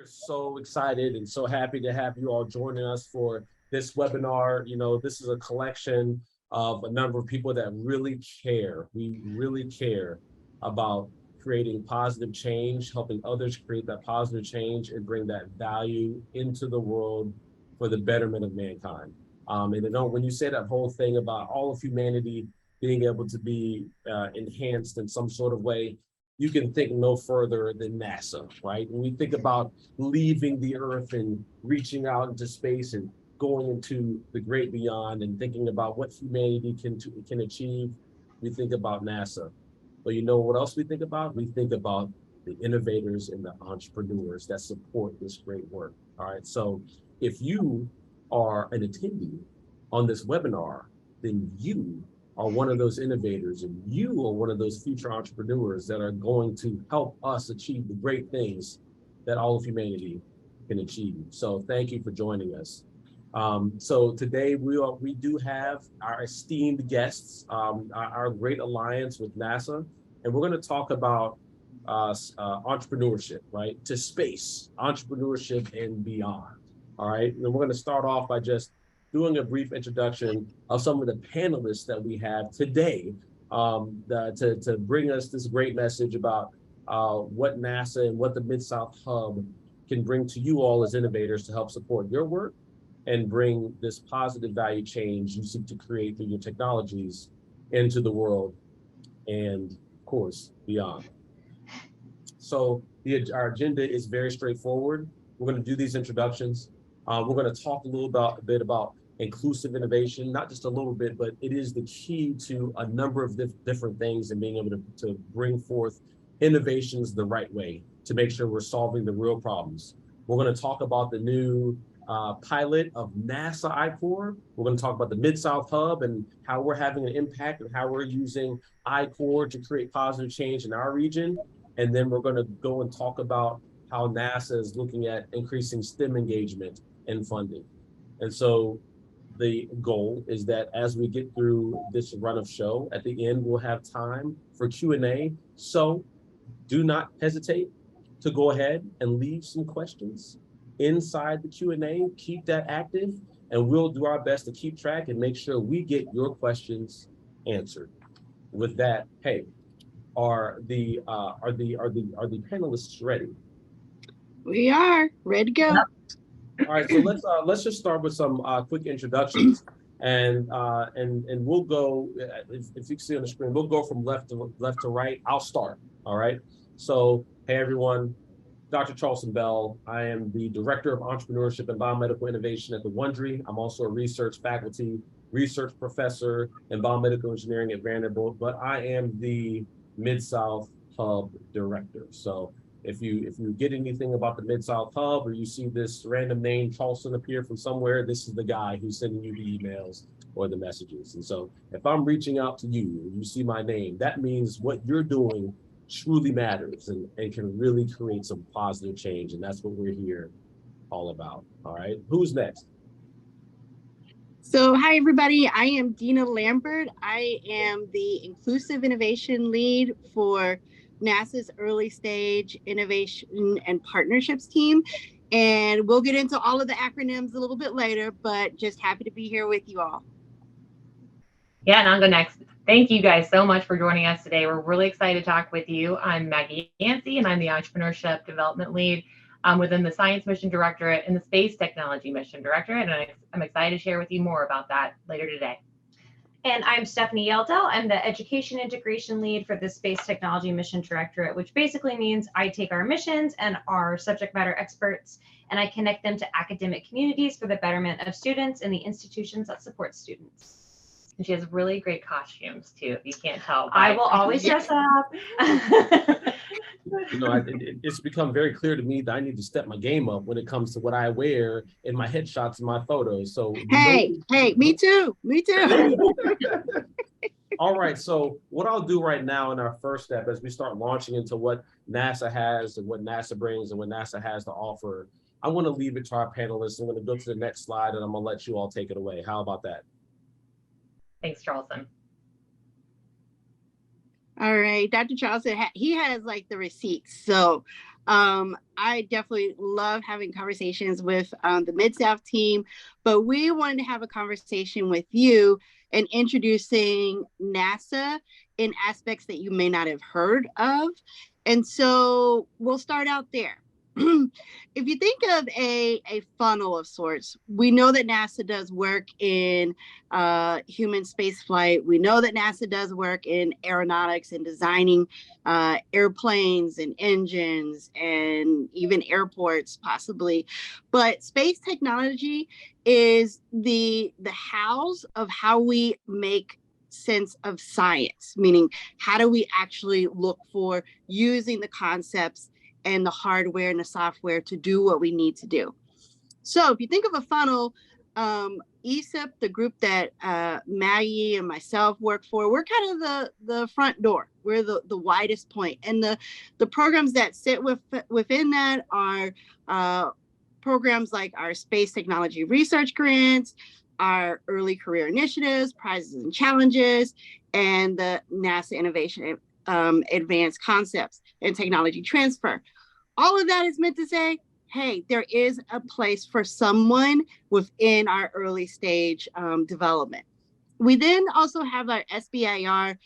We're so excited and so happy to have you all joining us for this webinar. You know, this is a collection of a number of people that really care. We really care about creating positive change, helping others create that positive change and bring that value into the world for the betterment of mankind. And you know, when you say that whole thing about all of humanity being able to be enhanced in some sort of way, you can think no further than NASA, right? When we think about leaving the Earth and reaching out into space and going into the great beyond and thinking about what humanity can achieve, we think about NASA. But you know what else we think about? We think about the innovators and the entrepreneurs that support this great work. All right. So if you are an attendee on this webinar, then you are one of those innovators and you are one of those future entrepreneurs that are going to help us achieve the great things that all of humanity can achieve. So thank you for joining us. So today we do have our esteemed guests, our great alliance with NASA, and we're going to talk about entrepreneurship, right? To space, entrepreneurship and beyond. All right, and we're going to start off by just doing a brief introduction of some of the panelists that we have today to bring us this great message about what NASA and what the Mid-South Hub can bring to you all as innovators to help support your work and bring this positive value change you seek to create through your technologies into the world and, of course, beyond. So our agenda is very straightforward. We're going to do these introductions. We're going to talk a bit about inclusive innovation, not just a little bit, but it is the key to a number of different things and being able to bring forth innovations the right way to make sure we're solving the real problems. We're going to talk about the new pilot of NASA I-Corps. We're going to talk about the Mid-South Hub and how we're having an impact and how we're using I-Corps to create positive change in our region. And then we're going to go and talk about how NASA is looking at increasing STEM engagement and funding. And so the goal is that as we get through this run of show, at the end, we'll have time for Q&A. So do not hesitate to go ahead and leave some questions inside the Q&A. Keep that active, and we'll do our best to keep track and make sure we get your questions answered. With that, hey, are the panelists ready? We are ready to go. All right, so let's just start with some quick introductions, and we'll go. If you can see on the screen, we'll go from left to right. I'll start. All right. So hey everyone, Dr. Charleston Bell. I am the Director of Entrepreneurship and Biomedical Innovation at the Wond'ry. I'm also a research faculty, research professor in biomedical engineering at Vanderbilt, but I am the Mid-South Hub Director. So if you get anything about the Mid-South Hub or you see this random name Charleston appear from somewhere, this is the guy who's sending you the emails or the messages. And so if I'm reaching out to you and you see my name, that means what you're doing truly matters and can really create some positive change. And that's what we're here all about. All right, who's next? So hi everybody, I am Dina Lambert. I am the Inclusive Innovation Lead for NASA's Early Stage Innovation and Partnerships team. And we'll get into all of the acronyms a little bit later, but just happy to be here with you all. Yeah, and I'll go next. Thank you guys so much for joining us today. We're really excited to talk with you. I'm Maggie Yancey, and I'm the Entrepreneurship Development Lead within the Science Mission Directorate and the Space Technology Mission Directorate. And I'm excited to share with you more about that later today. And I'm Stephanie Yeldell. I'm the Education Integration Lead for the Space Technology Mission Directorate, which basically means I take our missions and our subject matter experts and I connect them to academic communities for the betterment of students and the institutions that support students. And she has really great costumes too, if you can't tell. I will always dress up. You know, it's become very clear to me that I need to step my game up when it comes to what I wear in my headshots and my photos. So hey, me too. All right, so what I'll do right now in our first step as we start launching into what NASA has and what NASA brings and what NASA has to offer, I want to leave it to our panelists. I'm going to go to the next slide and I'm going to let you all take it away. How about that? Thanks, Charleston. All right, Dr. Charleston, he has like the receipts. So I definitely love having conversations with the Mid-South team, but we wanted to have a conversation with you and introducing NASA in aspects that you may not have heard of. And so we'll start out there. If you think of a funnel of sorts, we know that NASA does work in human space flight. We know that NASA does work in aeronautics and designing airplanes and engines and even airports possibly. But space technology is the hows of how we make sense of science, meaning how do we actually look for using the concepts and the hardware and the software to do what we need to do. So if you think of a funnel, ESIP, the group that Maggie and myself work for, we're kind of the front door. We're the widest point. And the programs that sit within that are programs like our space technology research grants, our early career initiatives, prizes and challenges, and the NASA Innovation Advanced Concepts and Technology Transfer. All of that is meant to say, hey, there is a place for someone within our early stage development. We then also have our SBIR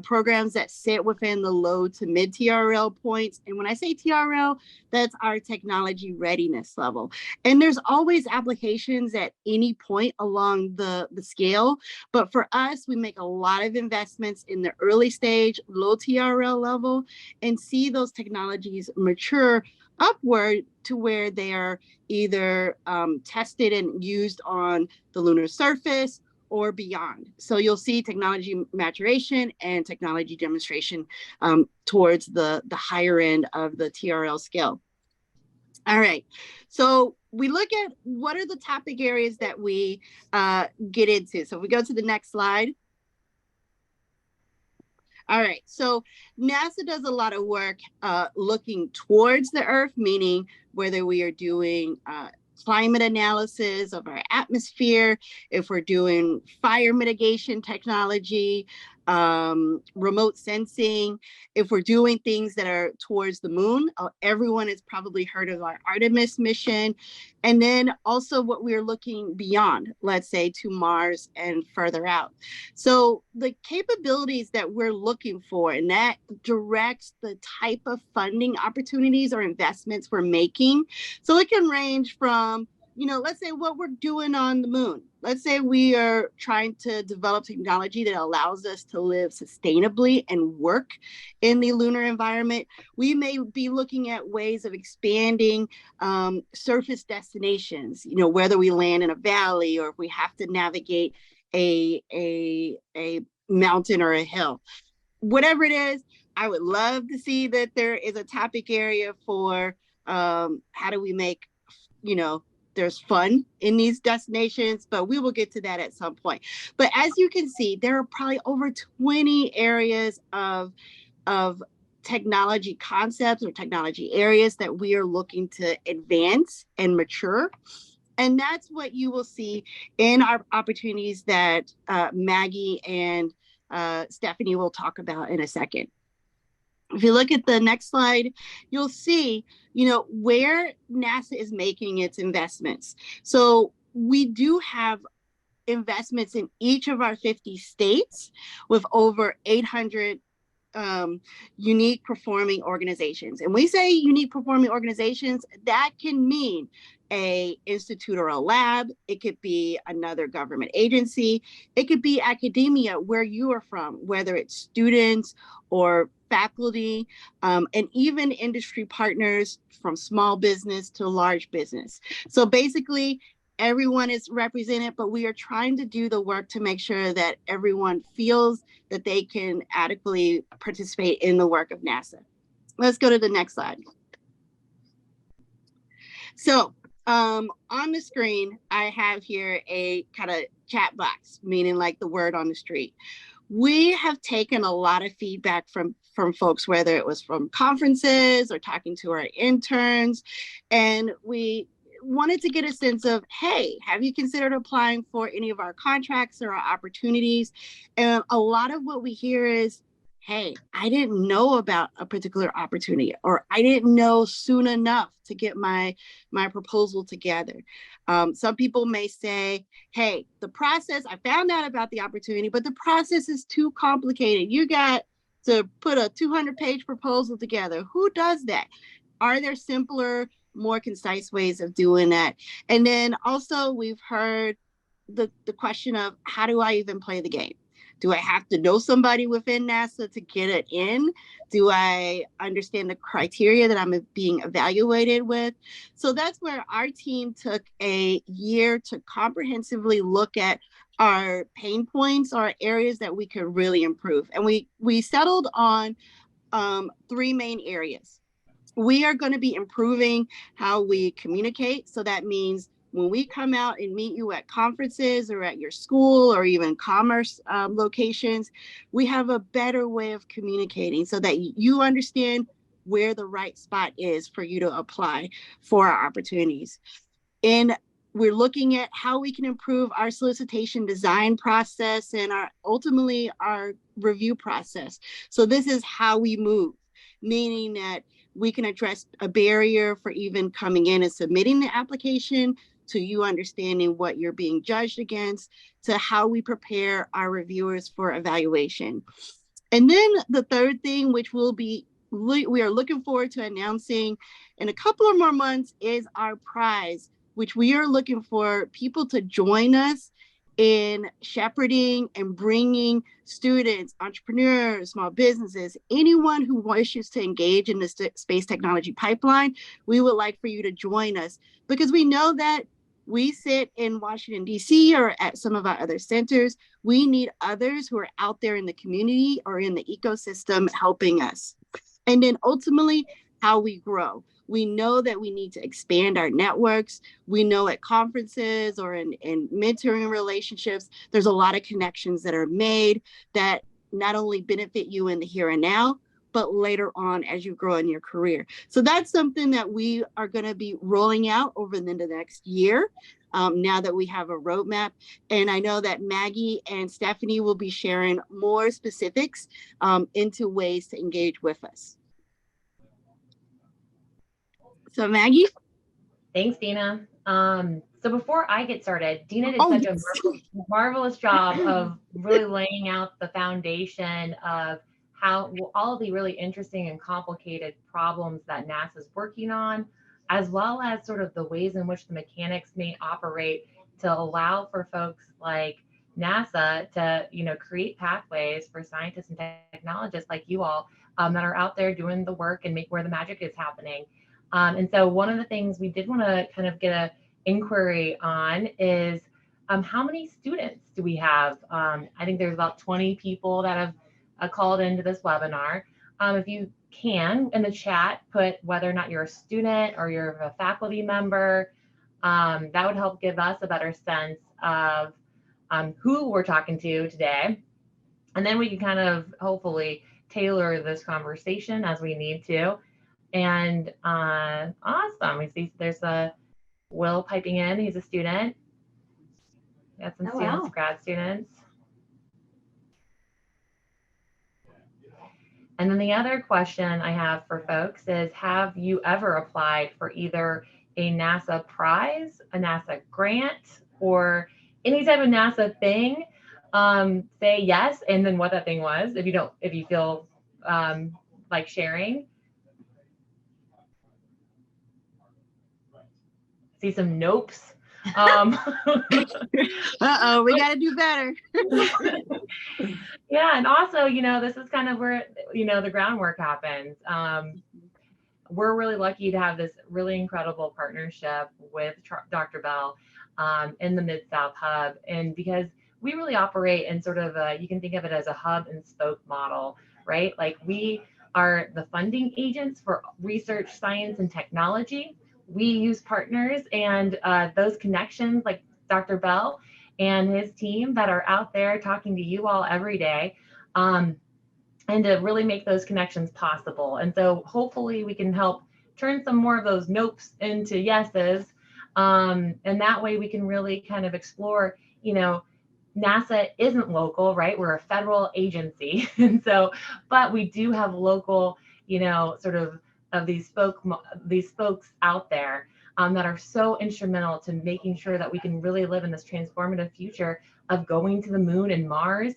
programs that sit within the low to mid TRL points. And when I say TRL, that's our technology readiness level. And there's always applications at any point along the scale. But for us, we make a lot of investments in the early stage, low TRL level, and see those technologies mature upward to where they are either tested and used on the lunar surface or beyond. So you'll see technology maturation and technology demonstration towards the higher end of the TRL scale. All right, so we look at what are the topic areas that we get into. So if we go to the next slide. All right, so NASA does a lot of work looking towards the Earth, meaning whether we are doing climate analysis of our atmosphere, if we're doing fire mitigation technology, remote sensing, if we're doing things that are towards the moon. Everyone has probably heard of our Artemis mission. And then also what we're looking beyond, let's say to Mars and further out. So the capabilities that we're looking for, and that directs the type of funding opportunities or investments we're making. So it can range from, let's say what we're doing on the moon. Let's say we are trying to develop technology that allows us to live sustainably and work in the lunar environment. We may be looking at ways of expanding surface destinations, whether we land in a valley or if we have to navigate a mountain or a hill. Whatever it is, I would love to see that there is a topic area for how do we make, there's fun in these destinations, but we will get to that at some point. But as you can see, there are probably over 20 areas of technology concepts or technology areas that we are looking to advance and mature. And that's what you will see in our opportunities that Maggie and Stephanie will talk about in a second. If you look at the next slide, you'll see, where NASA is making its investments. So we do have investments in each of our 50 states with over 800 unique performing organizations. And we say unique performing organizations, that can mean a institute or a lab. It could be another government agency. It could be academia where you are from, whether it's students or faculty, and even industry partners from small business to large business. So basically, everyone is represented, but we are trying to do the work to make sure that everyone feels that they can adequately participate in the work of NASA. Let's go to the next slide. So on the screen, I have here a kind of chat box, meaning like the word on the street. We have taken a lot of feedback from folks, whether it was from conferences or talking to our interns, and we wanted to get a sense of, hey, have you considered applying for any of our contracts or our opportunities? And a lot of what we hear is, hey, I didn't know about a particular opportunity, or I didn't know soon enough to get my proposal together. Some people may say, hey, the process, I found out about the opportunity, but the process is too complicated. You got to put a 200-page proposal together. Who does that? Are there simpler, more concise ways of doing that? And then also we've heard the question of, how do I even play the game? Do I have to know somebody within NASA to get it in? Do I understand the criteria that I'm being evaluated with? So that's where our team took a year to comprehensively look at our pain points, our areas that we could really improve. And we settled on 3 main areas. We are going to be improving how we communicate. So that means when we come out and meet you at conferences or at your school or even commerce locations, we have a better way of communicating so that you understand where the right spot is for you to apply for our opportunities. And we're looking at how we can improve our solicitation design process and ultimately our review process. So this is how we move, meaning that we can address a barrier for even coming in and submitting the application, to you understanding what you're being judged against, to how we prepare our reviewers for evaluation. And then the third thing, which we are looking forward to announcing in a couple of more months, is our prize, which we are looking for people to join us in shepherding and bringing students, entrepreneurs, small businesses, anyone who wishes to engage in the space technology pipeline. We would like for you to join us, because we know that we sit in Washington, D.C. or at some of our other centers. We need others who are out there in the community or in the ecosystem helping us. And then ultimately, how we grow. We know that we need to expand our networks. We know at conferences or in mentoring relationships, there's a lot of connections that are made that not only benefit you in the here and now, but later on as you grow in your career. So that's something that we are going to be rolling out over the next year, now that we have a roadmap. And I know that Maggie and Stephanie will be sharing more specifics into ways to engage with us. So Maggie? Thanks, Dina. So before I get started, Dina did such a marvelous job of really laying out the foundation of how all the really interesting and complicated problems that NASA is working on, as well as sort of the ways in which the mechanics may operate to allow for folks like NASA to, create pathways for scientists and technologists like you all that are out there doing the work and make where the magic is happening. And so one of the things we did want to kind of get an inquiry on is how many students do we have? I think there's about 20 people that have called into this webinar. If you can, in the chat, put whether or not you're a student or you're a faculty member, that would help give us a better sense of who we're talking to today. And then we can kind of hopefully tailor this conversation as we need to. And awesome. We see there's a Will piping in. He's a student. We got some students, grad students. And then the other question I have for folks is, have you ever applied for either a NASA prize, a NASA grant, or any type of NASA thing? Say yes, and then what that thing was, if you feel like sharing. See some nopes. Uh-oh, we got to do better. Yeah, and also, this is kind of where, the groundwork happens. We're really lucky to have this really incredible partnership with Dr. Bell in the Mid-South Hub. And because we really operate in sort of you can think of it as a hub and spoke model, right? Like we are the funding agents for research, science, and technology. We use partners and those connections like Dr. Bell and his team that are out there talking to you all every day, and to really make those connections possible. And so hopefully we can help turn some more of those nopes into yeses. And that way we can really kind of explore, NASA isn't local, right? We're a federal agency. And so, but we do have local, sort of these folks out there that are so instrumental to making sure that we can really live in this transformative future of going to the moon and Mars,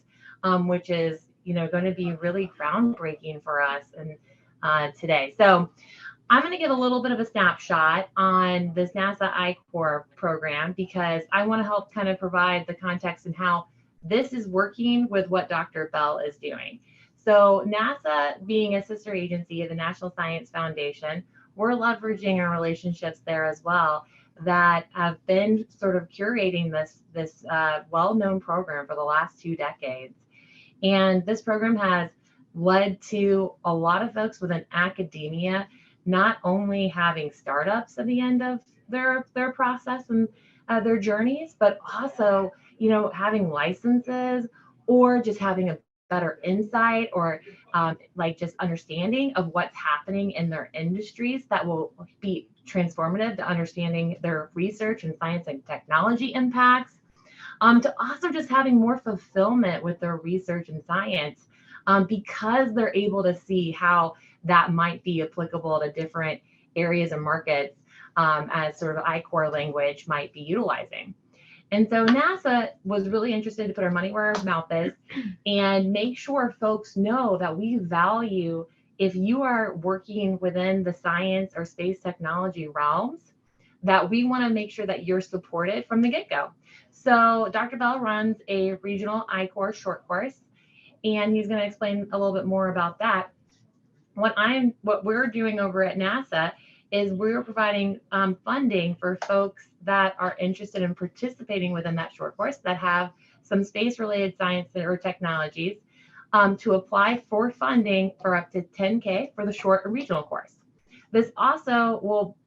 which is, going to be really groundbreaking for us and today. So I'm going to give a little bit of a snapshot on this NASA I-Corps program because I want to help kind of provide the context and how this is working with what Dr. Bell is doing. So NASA, being a sister agency of the National Science Foundation, we're leveraging our relationships there as well that have been sort of curating this well-known program for the last 2 decades. And this program has led to a lot of folks within academia not only having startups at the end of their process and their journeys, but also, having licenses or just having a better insight or like just understanding of what's happening in their industries that will be transformative to understanding their research and science and technology impacts, to also just having more fulfillment with their research and science because they're able to see how that might be applicable to different areas and markets as sort of I-Corps language might be utilizing. And so NASA was really interested to put our money where our mouth is and make sure folks know that we value, if you are working within the science or space technology realms, that we want to make sure that you're supported from the get-go. So Dr. Bell runs a regional I-Corps short course, and he's going to explain a little bit more about that. What we're doing over at NASA is we're providing funding for folks that are interested in participating within that short course that have some space-related science or technologies to apply for funding for up to $10K for the short or regional course. This also will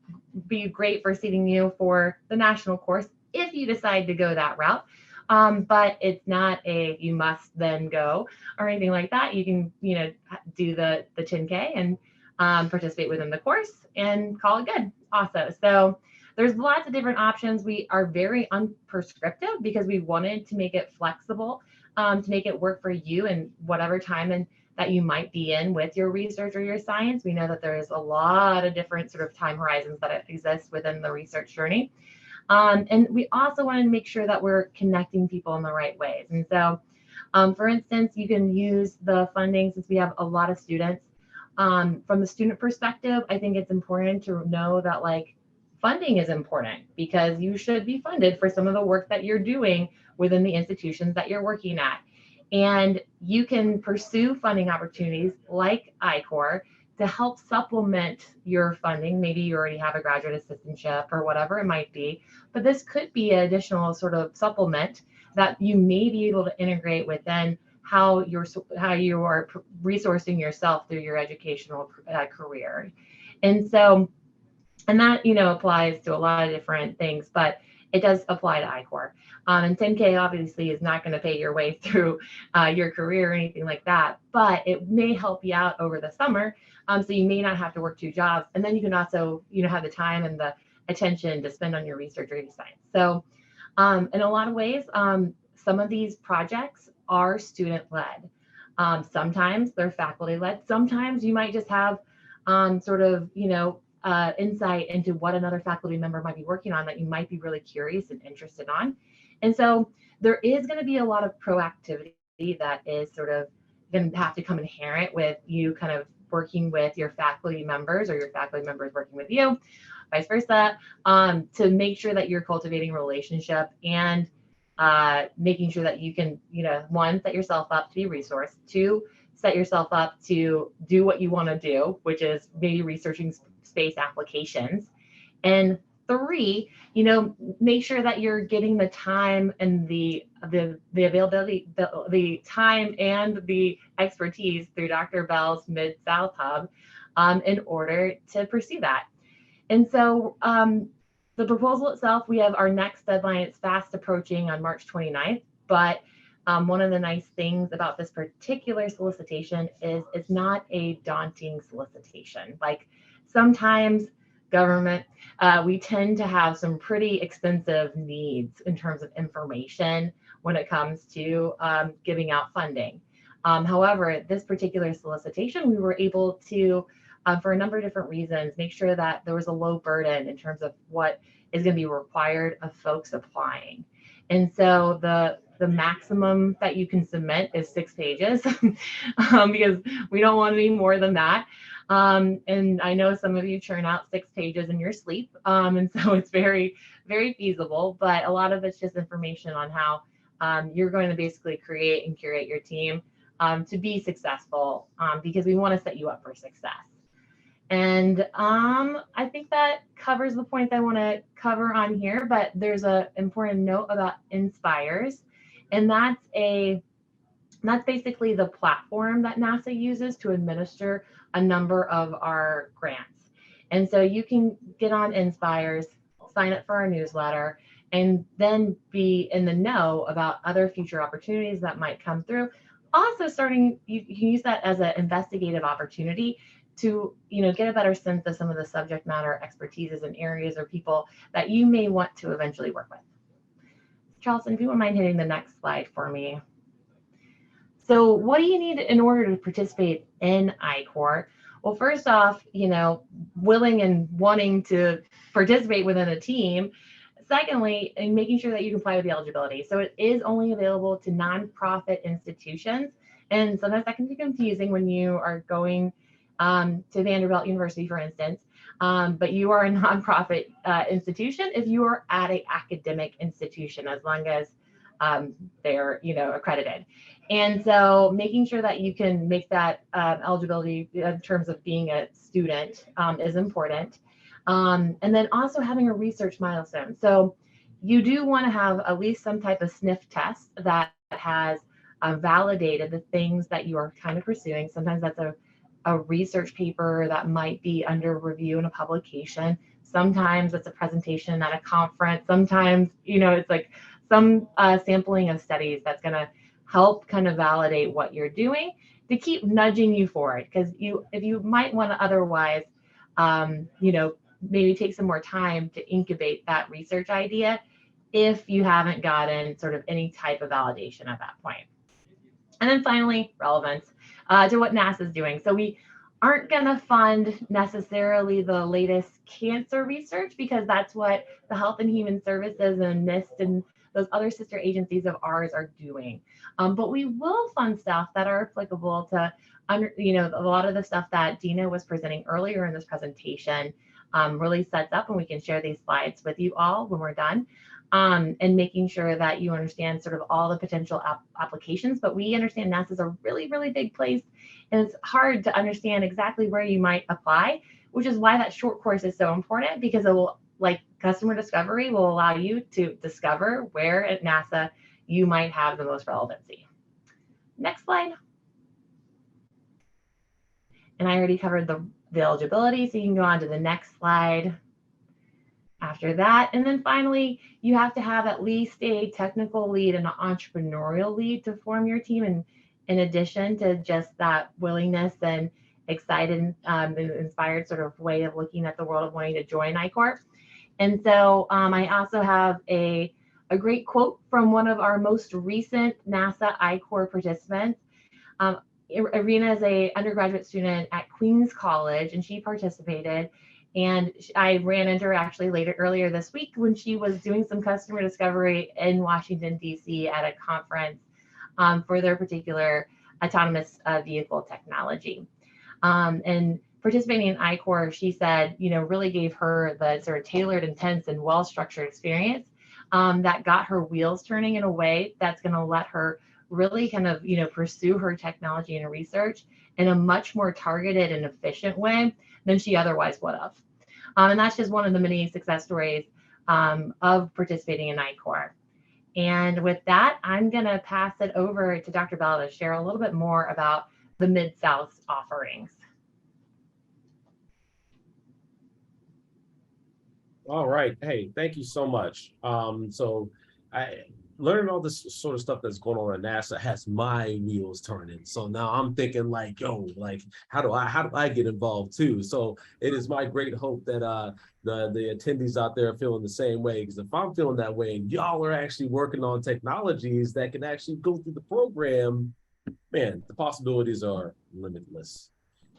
be great for seating you for the national course if you decide to go that route. But it's not a you must then go or anything like that. You can, do the 10K and participate within the course and call it good. Also, so there's lots of different options. We are very unprescriptive because we wanted to make it flexible, to make it work for you and whatever time and that you might be in with your research or your science. We know that there's a lot of different sort of time horizons that exist within the research journey. And we also want to make sure that we're connecting people in the right ways. And so, for instance, you can use the funding since we have a lot of students. From the student perspective, I think it's important to know that funding is important because you should be funded for some of the work that you're doing within the institutions that you're working at. And you can pursue funding opportunities like I-Corps to help supplement your funding. Maybe you already have a graduate assistantship or whatever it might be, but this could be an additional sort of supplement that you may be able to integrate within how you are resourcing yourself through your educational career. And so, and that, applies to a lot of different things, but it does apply to I-Corps. And 10K obviously is not going to pay your way through your career or anything like that, but it may help you out over the summer. So you may not have to work 2 jobs. And then you can also, have the time and the attention to spend on your research or your science. So in a lot of ways, some of these projects are student-led. Sometimes they're faculty-led. Sometimes you might just have sort of, insight into what another faculty member might be working on that you might be really curious and interested on. And so there is going to be a lot of proactivity that is sort of going to have to come inherent with you kind of working with your faculty members or your faculty members working with you, vice versa, to make sure that you're cultivating a relationship and making sure that you can, 1, set yourself up to be resourced, 2, set yourself up to do what you want to do, which is maybe researching space applications, and 3, make sure that you're getting the time and the availability, the time and the expertise through Dr. Bell's Mid-South Hub in order to pursue that. And so the proposal itself, we have our next deadline. It's fast approaching on March 29th, but one of the nice things about this particular solicitation is it's not a daunting solicitation. Like sometimes government, we tend to have some pretty expensive needs in terms of information when it comes to giving out funding. However, this particular solicitation, we were able to, for a number of different reasons, make sure that there was a low burden in terms of what is going to be required of folks applying. And so the maximum that you can submit is 6 pages because we don't want any more than that. And I know some of you churn out 6 pages in your sleep. And so it's very, very feasible, but a lot of it's just information on how you're going to basically create and curate your team to be successful, because we want to set you up for success. And I think that covers the points I want to cover on here, but there's an important note about Inspires, and that's basically the platform that NASA uses to administer a number of our grants. And so you can get on Inspires, sign up for our newsletter, and then be in the know about other future opportunities that might come through. Also, you can use that as an investigative opportunity to get a better sense of some of the subject matter expertises and areas or people that you may want to eventually work with. Charleston, if you wouldn't mind hitting the next slide for me. So what do you need in order to participate in I-Corps? Well, first off, willing and wanting to participate within a team. Secondly, and making sure that you comply with the eligibility. So it is only available to nonprofit institutions. And sometimes that can be confusing when you are going to Vanderbilt University, for instance. But you are a nonprofit institution if you are at an academic institution, as long as they're accredited. And so making sure that you can make that eligibility in terms of being a student is important. And then also having a research milestone. So you do want to have at least some type of sniff test that has validated the things that you are kind of pursuing. Sometimes that's a research paper that might be under review in a publication. Sometimes it's a presentation at a conference. Sometimes, it's like some sampling of studies that's going to help kind of validate what you're doing to keep nudging you forward. Because if you might want to otherwise, maybe take some more time to incubate that research idea if you haven't gotten sort of any type of validation at that point. And then finally, relevance to what NASA is doing. So we aren't going to fund necessarily the latest cancer research because that's what the Health and Human Services and NIST and those other sister agencies of ours are doing. But we will fund stuff that are applicable to, a lot of the stuff that Dina was presenting earlier in this presentation really sets up, and we can share these slides with you all when we're done, and making sure that you understand sort of all the potential applications. But we understand NASA is a really, really big place, and it's hard to understand exactly where you might apply, which is why that short course is so important, because it will, like customer discovery, will allow you to discover where at NASA you might have the most relevancy. Next slide. And I already covered the eligibility, so you can go on to the next slide after that. And then finally, you have to have at least a technical lead and an entrepreneurial lead to form your team. And in addition to just that willingness and excited and inspired sort of way of looking at the world of wanting to join I-Corps. And so I also have a great quote from one of our most recent NASA I-Corps participants. Irina is an undergraduate student at Queens College, and she participated. And I ran into her actually earlier this week when she was doing some customer discovery in Washington, D.C. at a conference for their particular autonomous vehicle technology. And participating in I-Corps, she said, really gave her the sort of tailored, intense, and well-structured experience that got her wheels turning in a way that's going to let her really kind of, pursue her technology and research in a much more targeted and efficient way than she otherwise would have. And that's just one of the many success stories of participating in I-Corps. And with that, I'm going to pass it over to Dr. Bell to share a little bit more about the Mid-South offerings. All right. Hey, thank you so much. So learning all this sort of stuff that's going on at NASA has my wheels turning. So now I'm thinking like, yo, like how do I get involved too? So it is my great hope that the attendees out there are feeling the same way. Because if I'm feeling that way and y'all are actually working on technologies that can actually go through the program, man, the possibilities are limitless.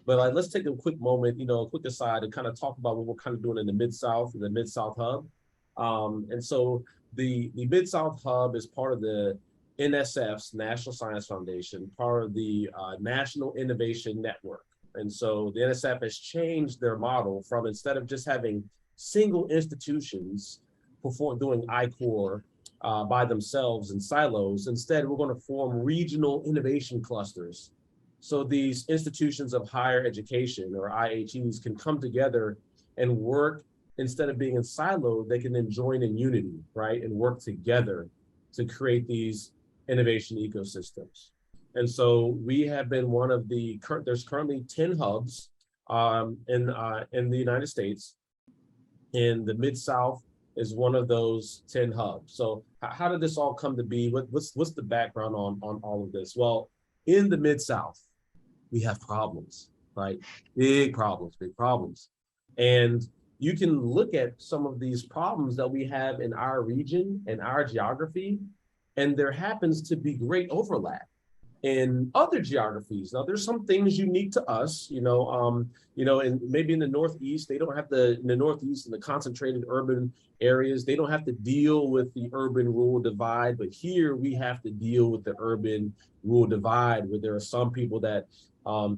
But like, let's take a quick moment, a quick aside, and kind of talk about what we're kind of doing in the Mid-South, the Mid-South Hub. And so the Mid-South Hub is part of the NSF's National Science Foundation, part of the National Innovation Network. And so the NSF has changed their model from, instead of just having single institutions doing I-Core by themselves in silos, instead we're going to form regional innovation clusters. So these institutions of higher education, or IHEs, can come together and work. Instead of being in silo, they can then join in unity, right? And work together to create these innovation ecosystems. And so we have been one of there's currently 10 hubs in the United States, and the Mid-South is one of those 10 hubs. So how did this all come to be? What's the background on all of this? Well, in the Mid-South, we have problems, right? Big problems. And you can look at some of these problems that we have in our region and our geography, and there happens to be great overlap in other geographies. Now, there's some things unique to us, and maybe in the Northeast, they don't have in the Northeast and the concentrated urban areas, they don't have to deal with the urban-rural divide, but here we have to deal with the urban-rural divide, where there are some people that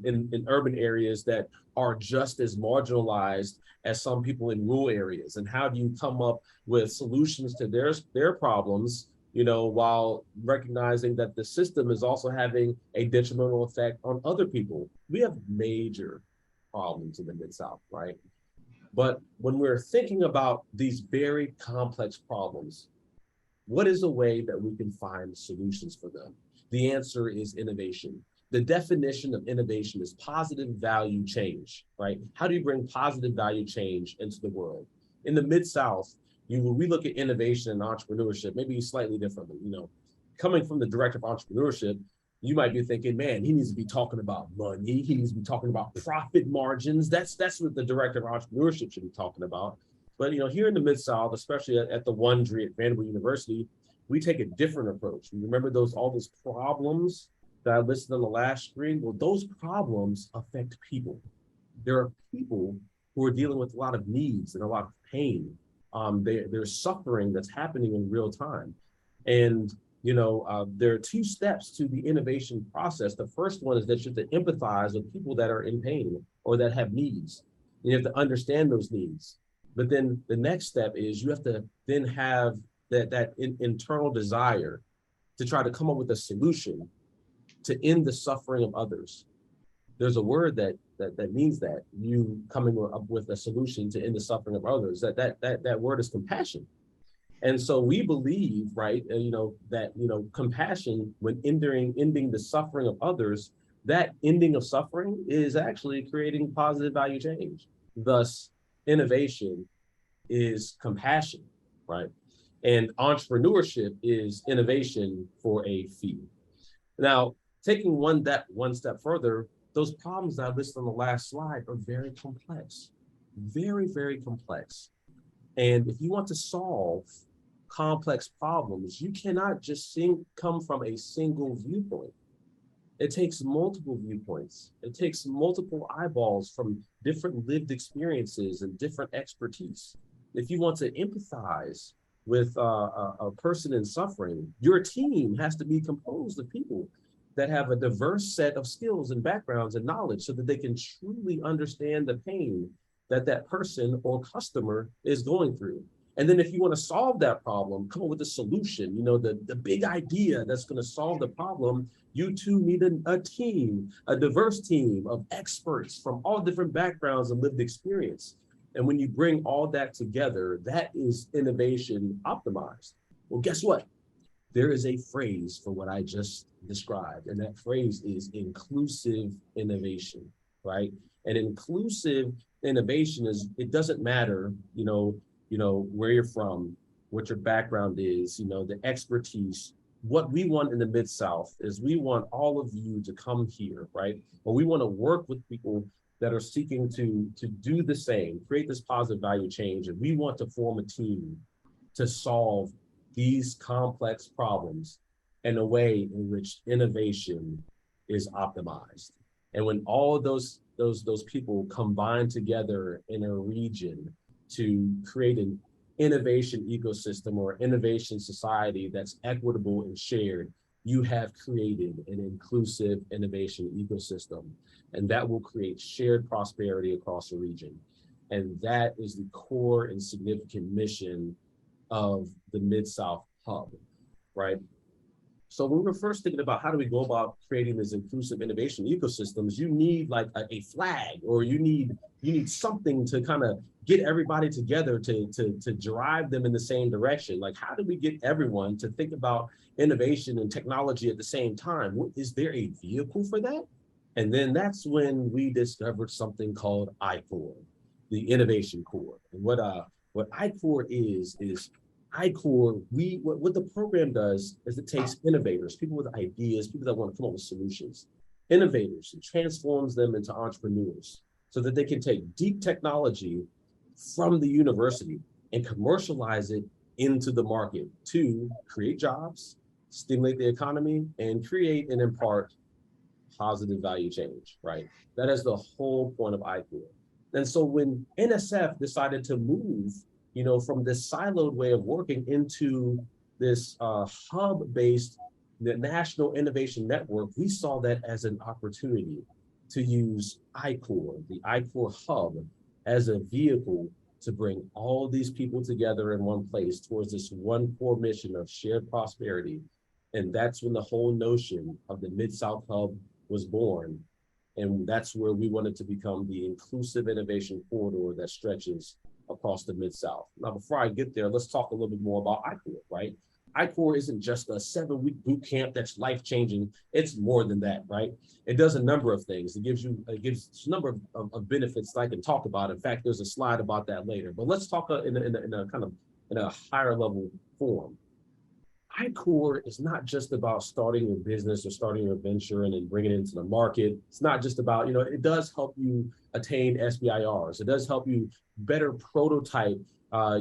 in urban areas that are just as marginalized as some people in rural areas. And how do you come up with solutions to their problems, while recognizing that the system is also having a detrimental effect on other people? We have major problems in the Mid-South, right? But when we're thinking about these very complex problems, what is a way that we can find solutions for them? The answer is innovation. The definition of innovation is positive value change, right? How do you bring positive value change into the world? In the Mid-South, we look at innovation and entrepreneurship maybe slightly differently. Coming from the director of entrepreneurship, you might be thinking, man, he needs to be talking about money. He needs to be talking about profit margins. That's what the director of entrepreneurship should be talking about. But here in the Mid-South, especially at the Wond'ry at Vanderbilt University, we take a different approach. Remember all those problems that I listed on the last screen? Well, those problems affect people. There are people who are dealing with a lot of needs and a lot of pain. There's suffering that's happening in real time. And, there are two steps to the innovation process. The first one is that you have to empathize with people that are in pain or that have needs. You have to understand those needs. But then the next step is you have to then have that internal desire to try to come up with a solution to end the suffering of others. There's a word that means that, you coming up with a solution to end the suffering of others. That word is compassion. And so we believe, right, that compassion, when ending the suffering of others, that ending of suffering is actually creating positive value change. Thus, innovation is compassion, right? And entrepreneurship is innovation for a fee. Now, taking one step further, those problems that I listed on the last slide are very complex, very, very complex. And if you want to solve complex problems, you cannot just come from a single viewpoint. It takes multiple viewpoints. It takes multiple eyeballs from different lived experiences and different expertise. If you want to empathize with a person in suffering, your team has to be composed of people that have a diverse set of skills and backgrounds and knowledge, so that they can truly understand the pain that person or customer is going through. And then if you want to solve that problem, come up with a solution, the big idea that's going to solve the problem, you too need a team, a diverse team of experts from all different backgrounds and lived experience. And when you bring all that together, that is innovation optimized. Well, guess what? There is a phrase for what I just described, and that phrase is inclusive innovation, right? And inclusive innovation it doesn't matter, where you're from, what your background is, the expertise. What we want in the Mid-South is we want all of you to come here, right? But we want to work with people that are seeking to do the same, create this positive value change. And we want to form a team to solve these complex problems in a way in which innovation is optimized. And when all of those people combine together in a region to create an innovation ecosystem or innovation society that's equitable and shared, you have created an inclusive innovation ecosystem, and that will create shared prosperity across the region. And that is the core and significant mission of the Mid-South Hub, right? So when we were first thinking about how do we go about creating this inclusive innovation ecosystems, you need like a flag, or you need something to kind of get everybody together to drive them in the same direction. Like, how do we get everyone to think about innovation and technology at the same time? Is there a vehicle for that? And then that's when we discovered something called I-Core, the Innovation Core. And what I-Core is I-Core, what the program does is it takes innovators, people with ideas, people that want to come up with solutions, innovators, and transforms them into entrepreneurs so that they can take deep technology from the university and commercialize it into the market to create jobs, stimulate the economy, and create and impart positive value change, right? That is the whole point of I-Core. And so when NSF decided to move from this siloed way of working into this hub-based national innovation network, we saw that as an opportunity to use I-Core, the I-Core hub, as a vehicle to bring all these people together in one place towards this one core mission of shared prosperity. And that's when the whole notion of the Mid-South Hub was born. And that's where we wanted to become the inclusive innovation corridor that stretches across the Mid-South. Now, before I get there, let's talk a little bit more about I-Core, right? I-Core isn't just a 7-week boot camp that's life-changing. It's more than that, right? It does a number of things. It gives a number of benefits that I can talk about. In fact, there's a slide about that later. But let's talk in a higher level form. I-Core is not just about starting your business or starting your venture and then bringing it into the market. It's not just about, it does help you attain SBIRs. It does help you better prototype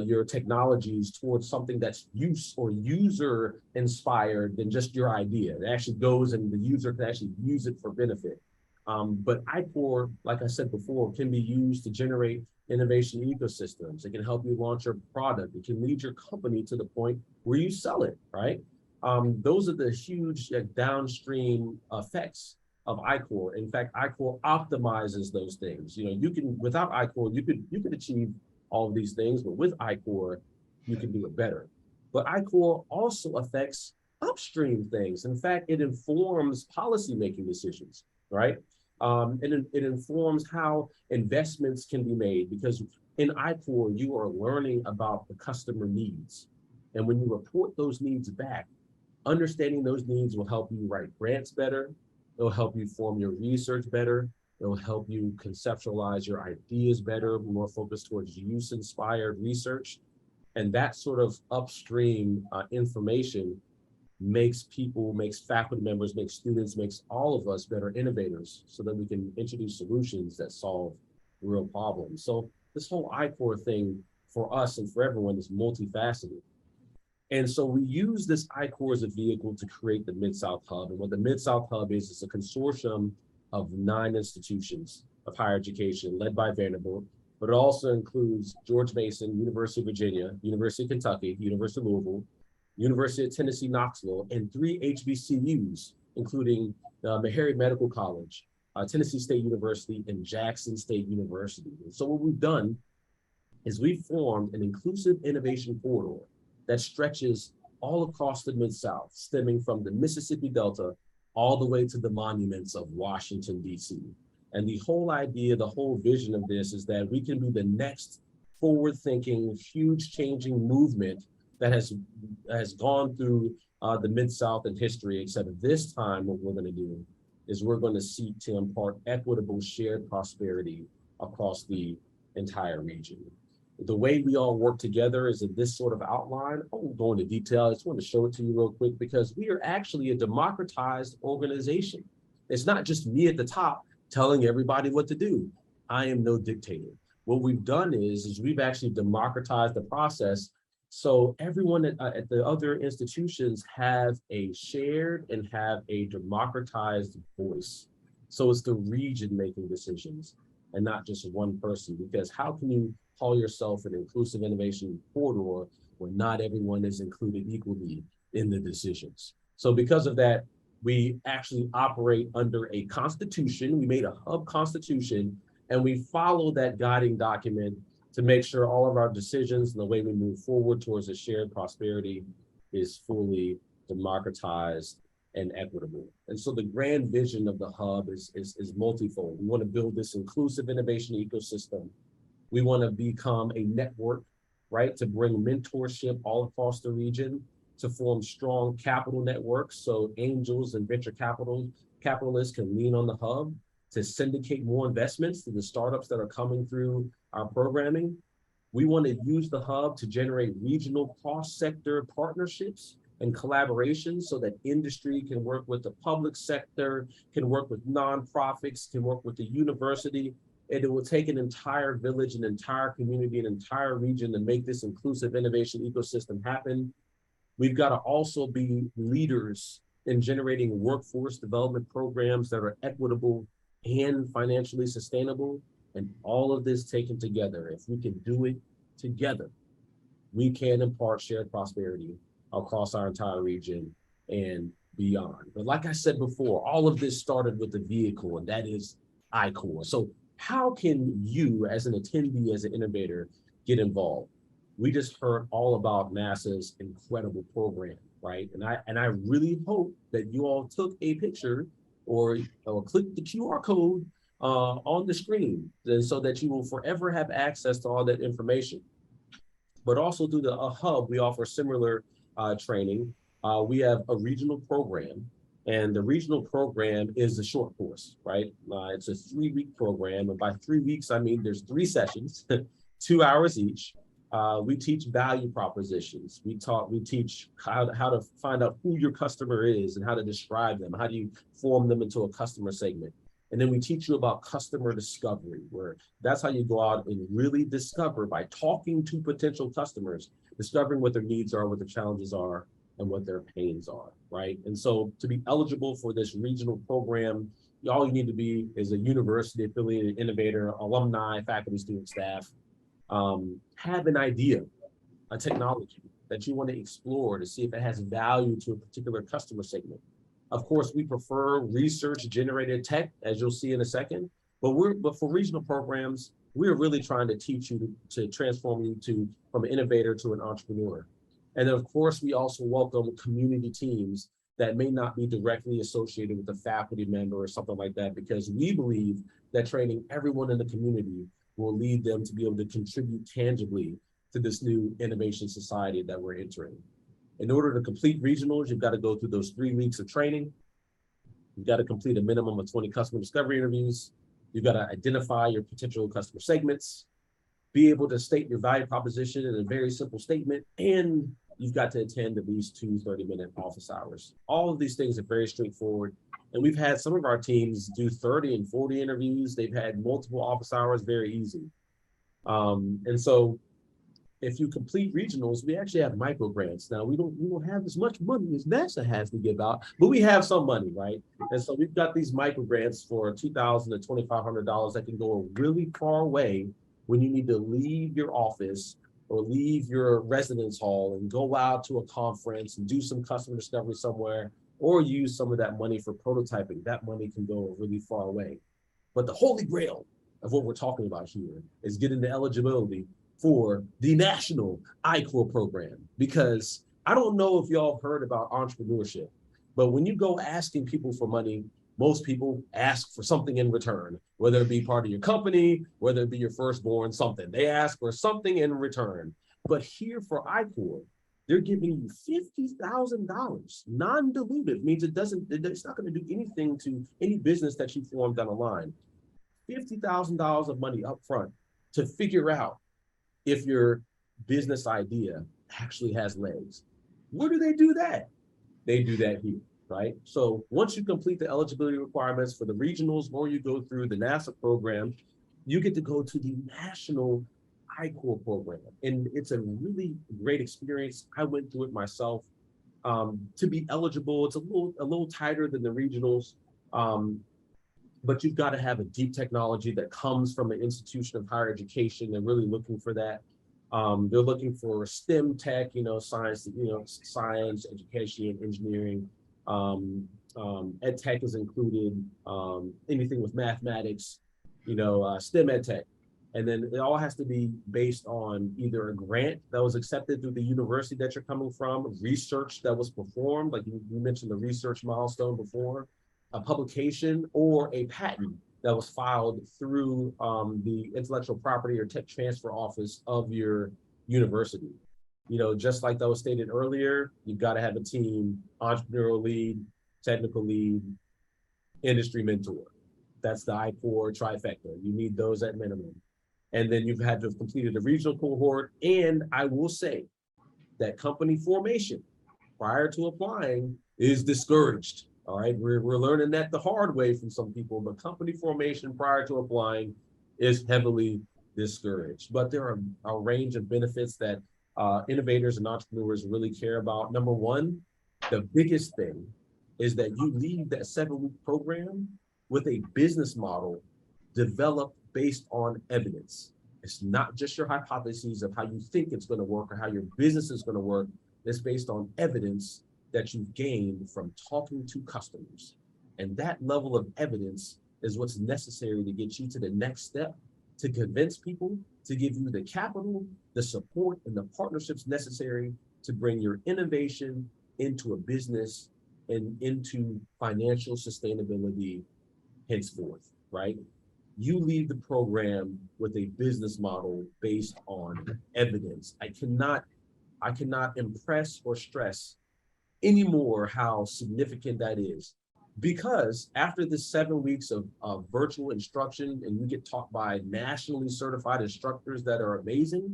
your technologies towards something that's user inspired than just your idea. It actually goes and the user can actually use it for benefit. But I-Core, like I said before, can be used to generate innovation ecosystems. It can help you launch your product. It can lead your company to the point where you sell it, right? Those are the huge downstream effects of I-Core. In fact, I-Core optimizes those things. Without I-Core, you could achieve all of these things, but with I-Core, you can do it better. But I-Core also affects upstream things. In fact, it informs policymaking decisions, right? And it informs how investments can be made, because in I-Core, you are learning about the customer needs. And when you report those needs back, understanding those needs will help you write grants better. It'll help you form your research better. It'll help you conceptualize your ideas better, more focused towards use-inspired research. And that sort of upstream information makes faculty members, makes students, makes all of us better innovators so that we can introduce solutions that solve real problems. So this whole I-Core thing for us and for everyone is multifaceted. And so we use this I-Core as a vehicle to create the Mid-South Hub. And what the Mid-South Hub is a consortium of 9 institutions of higher education led by Vanderbilt, but it also includes George Mason, University of Virginia, University of Kentucky, University of Louisville, University of Tennessee, Knoxville, and 3 HBCUs, including Meharry Medical College, Tennessee State University, and Jackson State University. And so what we've done is we've formed an inclusive innovation corridor that stretches all across the Mid-South, stemming from the Mississippi Delta all the way to the monuments of Washington, D.C. And the whole idea, the whole vision of this is that we can be the next forward-thinking, huge changing movement that has gone through the Mid-South in history, except this time what we're going to do is we're going to seek to impart equitable shared prosperity across the entire region. The way we all work together is in this sort of outline. I won't go into detail. I just want to show it to you real quick because we are actually a democratized organization. It's not just me at the top telling everybody what to do. I am no dictator. What we've done is we've actually democratized the process. So everyone at the other institutions have a shared and have a democratized voice. So it's the region making decisions and not just one person, because how can you call yourself an inclusive innovation corridor when not everyone is included equally in the decisions? So because of that, we actually operate under a constitution. We made a hub constitution and we follow that guiding document to make sure all of our decisions and the way we move forward towards a shared prosperity is fully democratized and equitable. And so the grand vision of the hub is multifold. We want to build this inclusive innovation ecosystem. We want to become a network, right, to bring mentorship all across the region, to form strong capital networks so angels and venture capitalists can lean on the hub, to syndicate more investments to the startups that are coming through our programming. We want to use the hub to generate regional cross-sector partnerships and collaborations so that industry can work with the public sector, can work with nonprofits, can work with the university. And it will take an entire village, an entire community, an entire region to make this inclusive innovation ecosystem happen. We've got to also be leaders in generating workforce development programs that are equitable and financially sustainable. And all of this taken together, if we can do it together, we can impart shared prosperity across our entire region and beyond. But like I said before, all of this started with the vehicle, and that is I-Core. So how can you, as an attendee, as an innovator, get involved? We just heard all about NASA's incredible program, right? And I really hope that you all took a picture or click the QR code on the screen so that you will forever have access to all that information. But also through the hub, we offer similar training. We have a regional program, and the regional program is a short course, right? It's a 3-week program, and by 3 weeks, I mean there's 3 sessions, 2 hours each. We teach value propositions. We teach how to find out who your customer is and how to describe them. How do you form them into a customer segment? And then we teach you about customer discovery, where that's how you go out and really discover by talking to potential customers, discovering what their needs are, what their challenges are, and what their pains are, right? And so to be eligible for this regional program, all you need to be is a university affiliated innovator, alumni, faculty, student, staff, have an idea, a technology that you want to explore to see if it has value to a particular customer segment. Of course, we prefer research-generated tech, as you'll see in a second, but for regional programs, we're really trying to teach you to transform you from an innovator to an entrepreneur. And then, of course, we also welcome community teams that may not be directly associated with a faculty member or something like that, because we believe that training everyone in the community will lead them to be able to contribute tangibly to this new innovation society that we're entering. In order to complete regionals, you've got to go through those 3 weeks of training. You've got to complete a minimum of 20 customer discovery interviews. You've got to identify your potential customer segments, be able to state your value proposition in a very simple statement, and you've got to attend at least 2 30-minute office hours. All of these things are very straightforward. And we've had some of our teams do 30 and 40 interviews. They've had multiple office hours, very easy. And so if you complete regionals, we actually have micro grants. Now, we don't have as much money as NASA has to give out, but we have some money, right? And so we've got these micro grants for $2,000 to $2,500 that can go a really far way when you need to leave your office or leave your residence hall and go out to a conference and do some customer discovery somewhere, or use some of that money for prototyping. That money can go a really far away. But the holy grail of what we're talking about here is getting the eligibility for the national I-Core program, because I don't know if y'all have heard about entrepreneurship, but when you go asking people for money, most people ask for something in return, whether it be part of your company, whether it be your firstborn, something. They ask for something in return. But here for I-Core, they're giving you $50,000, non-dilutive, means it's not going to do anything to any business that you form down the line. $50,000 of money up front to figure out if your business idea actually has legs. Where do they do that? They do that here, right? So once you complete the eligibility requirements for the regionals, or you go through the NASA program, you get to go to the national I-Corps program. And it's a really great experience. I went through it myself. To be eligible, it's a little tighter than the regionals, but you've got to have a deep technology that comes from an institution of higher education. They're really looking for that. They're looking for STEM tech, science, science, education, engineering. Ed tech is included, anything with mathematics, STEM ed tech. And then it all has to be based on either a grant that was accepted through the university that you're coming from, research that was performed, like you mentioned the research milestone before, a publication, or a patent that was filed through the intellectual property or tech transfer office of your university. Just like that was stated earlier, you've got to have a team, entrepreneurial lead, technical lead, industry mentor. That's the I-Corps trifecta. You need those at minimum. And then you've had to have completed a regional cohort. And I will say that company formation prior to applying is discouraged. All right, we're learning that the hard way from some people, but company formation prior to applying is heavily discouraged. But there are a range of benefits that innovators and entrepreneurs really care about. Number one, the biggest thing is that you leave that 7-week program with a business model developed based on evidence. It's not just your hypotheses of how you think it's going to work or how your business is going to work. It's based on evidence that you've gained from talking to customers. And that level of evidence is what's necessary to get you to the next step, to convince people, to give you the capital, the support, and the partnerships necessary to bring your innovation into a business and into financial sustainability henceforth, right? You leave the program with a business model based on evidence. I cannot impress or stress anymore how significant that is, because after the 7 weeks of virtual instruction, and you get taught by nationally certified instructors that are amazing,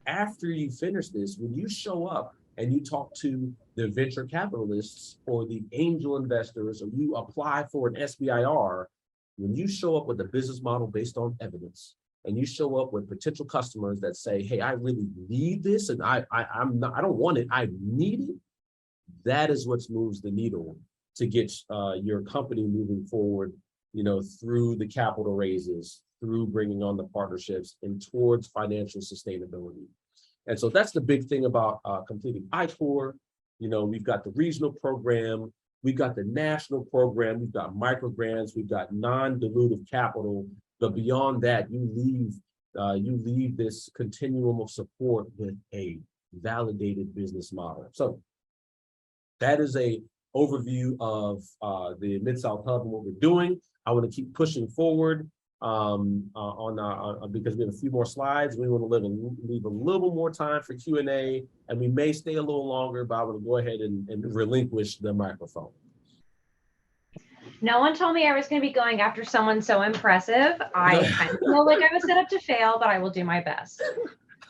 after you finish this, when you show up and you talk to the venture capitalists or the angel investors, or you apply for an SBIR, when you show up with a business model based on evidence, and you show up with potential customers that say, hey, I really need this, and I don't want it, I need it, that is what moves the needle to get your company moving forward, through the capital raises, through bringing on the partnerships, and towards financial sustainability. And so that's the big thing about completing I-Corps. We've got the regional program, we've got the national program, we've got micro grants, we've got non-dilutive capital. But beyond that, you leave this continuum of support with a validated business model. So that is a overview of the Mid-South Hub and what we're doing. I want to keep pushing forward because we have a few more slides. We want to leave a little more time for Q&A, and we may stay a little longer, but I want to go ahead and relinquish the microphone. No one told me I was going to be going after someone so impressive. I kind of feel like I was set up to fail, but I will do my best.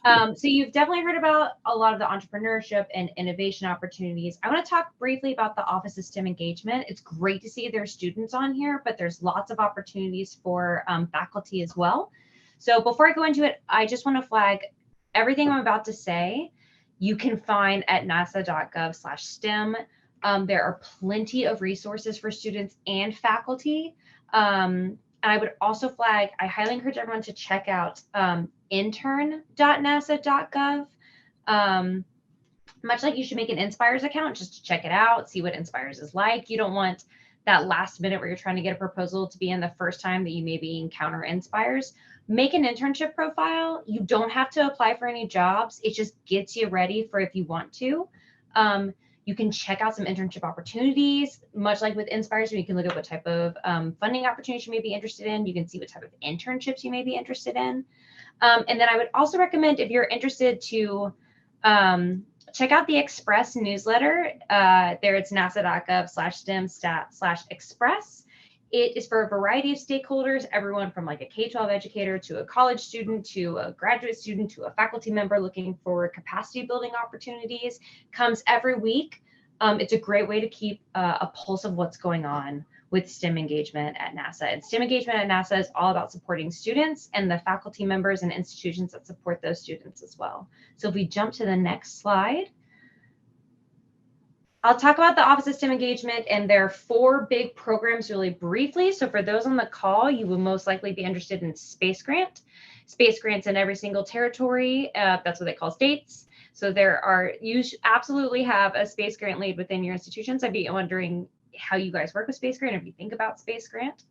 So you've definitely heard about a lot of the entrepreneurship and innovation opportunities. I want to talk briefly about the Office of STEM engagement. It's great to see there's students on here, but there's lots of opportunities for faculty as well. So before I go into it, I just want to flag everything I'm about to say you can find at nasa.gov/STEM. There are plenty of resources for students and faculty. And I would also flag, I highly encourage everyone to check out intern.nasa.gov. Much like you should make an Inspires account just to check it out, see what Inspires is like. You don't want that last minute where you're trying to get a proposal to be in the first time that you maybe encounter Inspires. Make an internship profile. You don't have to apply for any jobs. It just gets you ready for if you want to. You can check out some internship opportunities, much like with Inspires. You can look at what type of funding opportunities you may be interested in. You can see what type of internships you may be interested in. And then I would also recommend, if you're interested, to check out the Express newsletter. There it's nasa.gov/STEM/Express. It is for a variety of stakeholders, everyone from like a K-12 educator to a college student to a graduate student to a faculty member looking for capacity building opportunities. Comes every week. It's a great way to keep a pulse of what's going on with STEM engagement at NASA. And STEM engagement at NASA is all about supporting students and the faculty members and institutions that support those students as well. So if we jump to the next slide, I'll talk about the Office of STEM Engagement, and there are 4 big programs really briefly. So for those on the call, you will most likely be interested in Space Grant. Space Grants in every single territory, that's what they call states. So you absolutely have a Space Grant lead within your institutions. I'd be wondering how you guys work with Space Grant, if you think about Space Grant.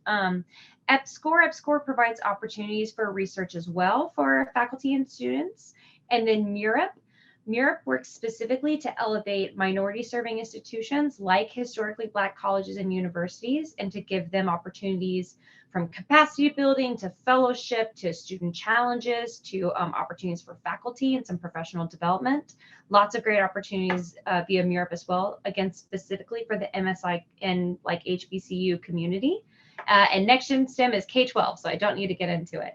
EPSCoR provides opportunities for research as well for faculty and students. And then MURIP works specifically to elevate minority serving institutions like historically Black colleges and universities, and to give them opportunities from capacity building to fellowship to student challenges to opportunities for faculty and some professional development. Lots of great opportunities via MURIP as well, again, specifically for the MSI and like HBCU community. And Next Gen STEM is K-12, so I don't need to get into it.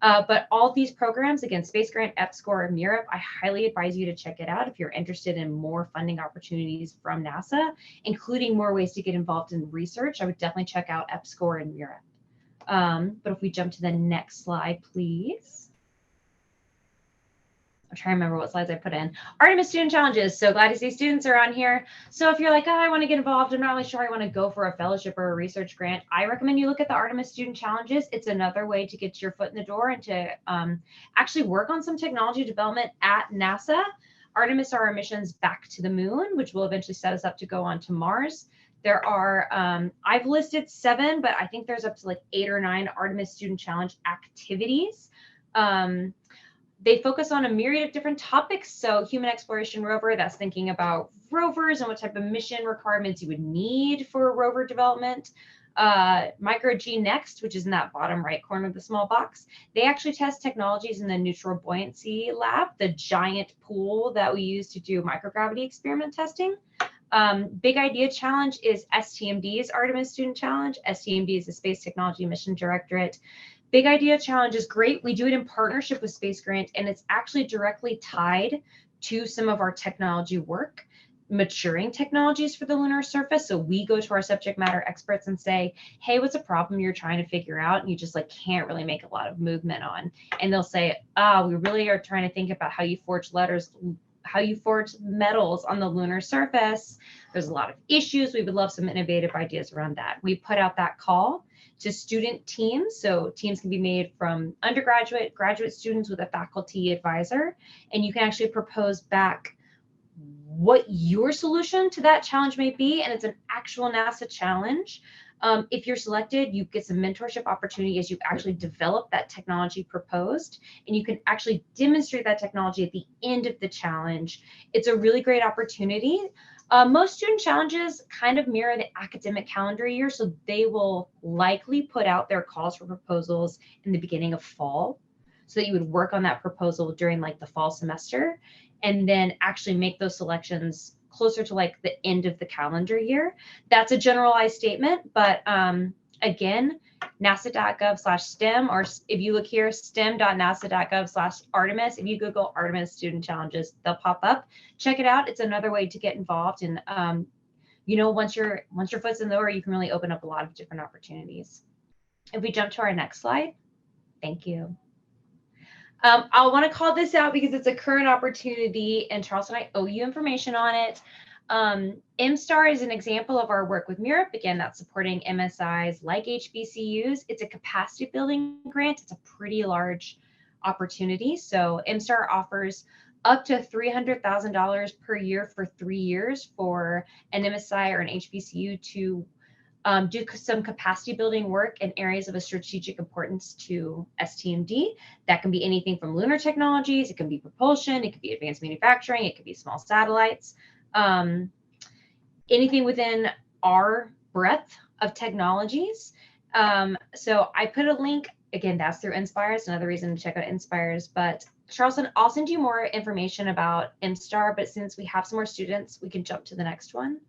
But all these programs, again, Space Grant, EPSCoR, and MURIP, I highly advise you to check it out if you're interested in more funding opportunities from NASA, including more ways to get involved in research. I would definitely check out EPSCoR and MURIP. But if we jump to the next slide, please. I'm trying to remember what slides I put in. Artemis Student Challenges. So glad to see students are on here. So if you're like, oh, I want to get involved, I'm not really sure I want to go for a fellowship or a research grant, I recommend you look at the Artemis Student Challenges. It's another way to get your foot in the door and to actually work on some technology development at NASA. Artemis are our missions back to the moon, which will eventually set us up to go on to Mars. There are, I've listed 7, but I think there's up to like 8 or 9 Artemis Student Challenge activities. They focus on a myriad of different topics. So Human Exploration Rover, that's thinking about rovers and what type of mission requirements you would need for rover development. Micro G Next, which is in that bottom right corner of the small box, they actually test technologies in the Neutral Buoyancy Lab, the giant pool that we use to do microgravity experiment testing. Big Idea Challenge is STMD's Artemis Student Challenge. STMD is the Space Technology Mission Directorate. Big Idea Challenge is great. We do it in partnership with Space Grant, and it's actually directly tied to some of our technology work, maturing technologies for the lunar surface. So we go to our subject matter experts and say, hey, what's a problem you're trying to figure out and you just like can't really make a lot of movement on? And they'll say, we really are trying to think about how you forge metals on the lunar surface. There's a lot of issues. We would love some innovative ideas around that. We put out that call to student teams. So teams can be made from undergraduate, graduate students with a faculty advisor, and you can actually propose back what your solution to that challenge may be. And it's an actual NASA challenge. If you're selected, you get some mentorship opportunity as you actually develop that technology proposed, and you can actually demonstrate that technology at the end of the challenge. It's a really great opportunity. Most student challenges kind of mirror the academic calendar year, so they will likely put out their calls for proposals in the beginning of fall, so that you would work on that proposal during like the fall semester, and then actually make those selections closer to like the end of the calendar year. That's a generalized statement, but again, nasa.gov/STEM, or if you look here, stem.nasa.gov/Artemis. If you Google Artemis Student Challenges, they'll pop up. Check it out. It's another way to get involved. And once your foot's in the door, you can really open up a lot of different opportunities. If we jump to our next slide, thank you. I want to call this out because it's a current opportunity, and Charles and I owe you information on it. MSTAR is an example of our work with MURIP. Again, that's supporting MSIs like HBCUs. It's a capacity building grant. It's a pretty large opportunity. So MSTAR offers up to $300,000 per year for 3 years for an MSI or an HBCU to do some capacity building work in areas of a strategic importance to STMD. That can be anything from lunar technologies, it can be propulsion, it could be advanced manufacturing, it could be small satellites, anything within our breadth of technologies. So I put a link, again, that's through Inspires, another reason to check out Inspires. But Charleston, I'll send you more information about MSTAR, but since we have some more students, we can jump to the next one.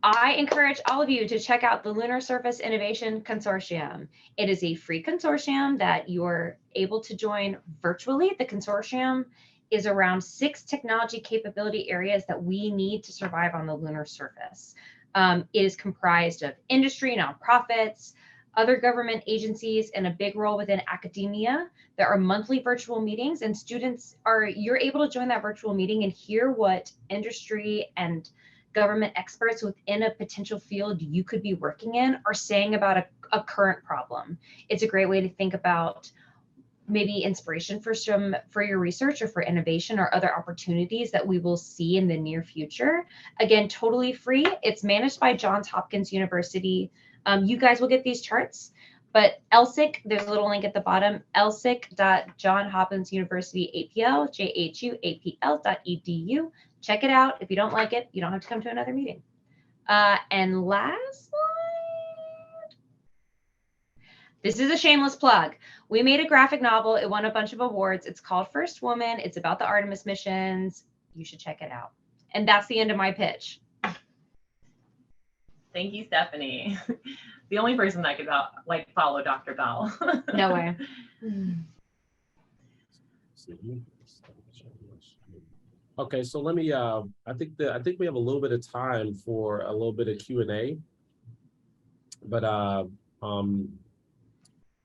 I encourage all of you to check out the Lunar Surface Innovation Consortium. It is a free consortium that you're able to join virtually. The consortium is around 6 technology capability areas that we need to survive on the lunar surface. It is comprised of industry, nonprofits, other government agencies, and a big role within academia. There are monthly virtual meetings, and you're able to join that virtual meeting and hear what industry and government experts within a potential field you could be working in are saying about a current problem. It's a great way to think about maybe inspiration for your research or for innovation or other opportunities that we will see in the near future. Again, totally free. It's managed by Johns Hopkins University. You guys will get these charts, but LSIC, there's a little link at the bottom, lsic.johnshopkinsuniversityapl, JHUAPL.edu. Check it out. If you don't like it, you don't have to come to another meeting. And last slide. This is a shameless plug. We made a graphic novel. It won a bunch of awards. It's called First Woman. It's about the Artemis missions. You should check it out. And that's the end of my pitch. Thank you, Stephanie. The only person that could follow Dr. Bell. No way. Okay, so let me. I think we have a little bit of time for a little bit of Q&A, but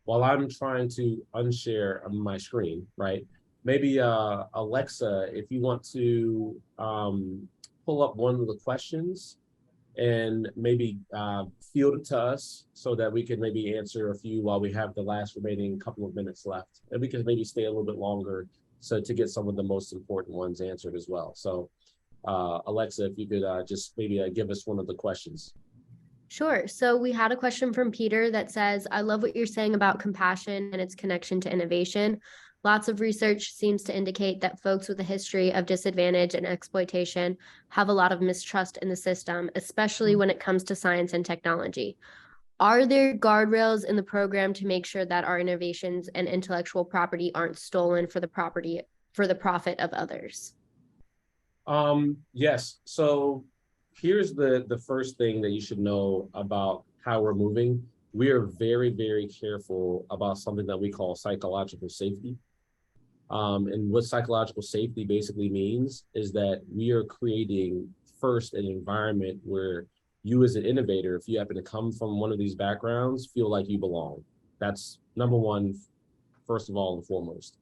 while I'm trying to unshare my screen, right? Maybe Alexa, if you want to pull up one of the questions and maybe field it to us so that we can maybe answer a few while we have the last remaining couple of minutes left, and we can maybe stay a little bit longer so to get some of the most important ones answered as well. So Alexa, if you could just maybe give us one of the questions. Sure. So we had a question from Peter that says, I love what you're saying about compassion and its connection to innovation. Lots of research seems to indicate that folks with a history of disadvantage and exploitation have a lot of mistrust in the system, especially when it comes to science and technology. Are there guardrails in the program to make sure that our innovations and intellectual property aren't stolen for the profit of others? Yes. So here's the first thing that you should know about how we're moving. We are very, very careful about something that we call psychological safety. And what psychological safety basically means is that we are creating first an environment where you as an innovator, if you happen to come from one of these backgrounds, feel like you belong. That's number one, first of all and foremost.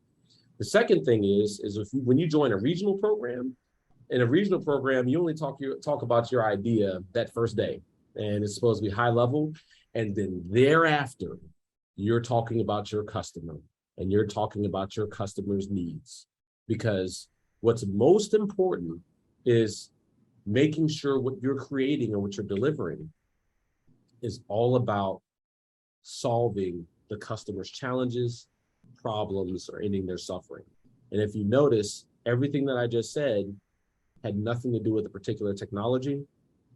The second thing is when you join a regional program, in a regional program, you only talk about your idea that first day, and it's supposed to be high level. And then thereafter, you're talking about your customer and you're talking about your customer's needs, because what's most important is making sure what you're creating and what you're delivering is all about solving the customer's challenges, problems, or ending their suffering. And if you notice, everything that I just said had nothing to do with a particular technology,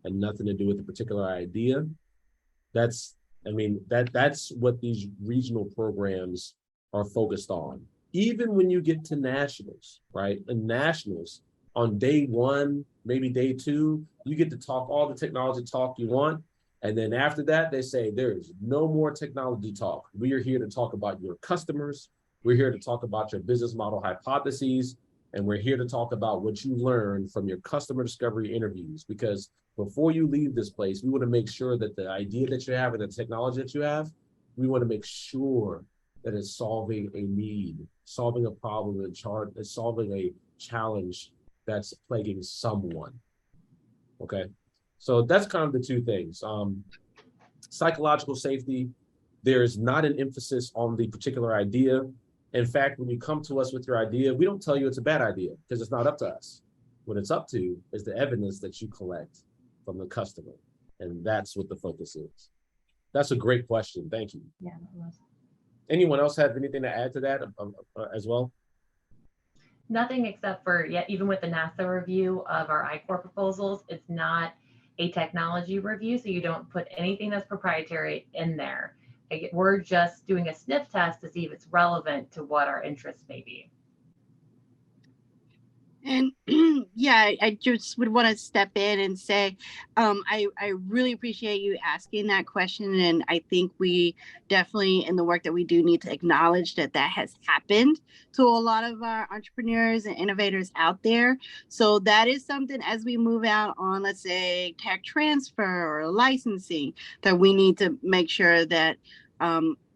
had nothing to do with a particular idea. That's what these regional programs are focused on. Even when you get to nationals, right? And nationals, on day one, maybe day two, you get to talk all the technology talk you want. And then after that, they say, there's no more technology talk. We are here to talk about your customers. We're here to talk about your business model hypotheses. And we're here to talk about what you learned from your customer discovery interviews. Because before you leave this place, we want to make sure that the idea that you have and the technology that you have, we want to make sure that it's solving a need, solving a problem, and solving a challenge that's plaguing someone. Okay, so that's kind of the two things. Psychological safety, there's not an emphasis on the particular idea. In fact, when you come to us with your idea, we don't tell you it's a bad idea because it's not up to us. What it's up to is the evidence that you collect from the customer. And that's what the focus is. That's a great question. Thank you. Yeah. Anyone else have anything to add to that as well? Nothing except for, even with the NASA review of our I-Corps proposals, it's not a technology review, so you don't put anything that's proprietary in there. We're just doing a sniff test to see if it's relevant to what our interests may be. And Yeah, I just would want to step in and say, I really appreciate you asking that question. And I think we definitely, in the work that we do, need to acknowledge that that has happened to a lot of our entrepreneurs and innovators out there. So that is something as we move out on, let's say, tech transfer or licensing, that we need to make sure that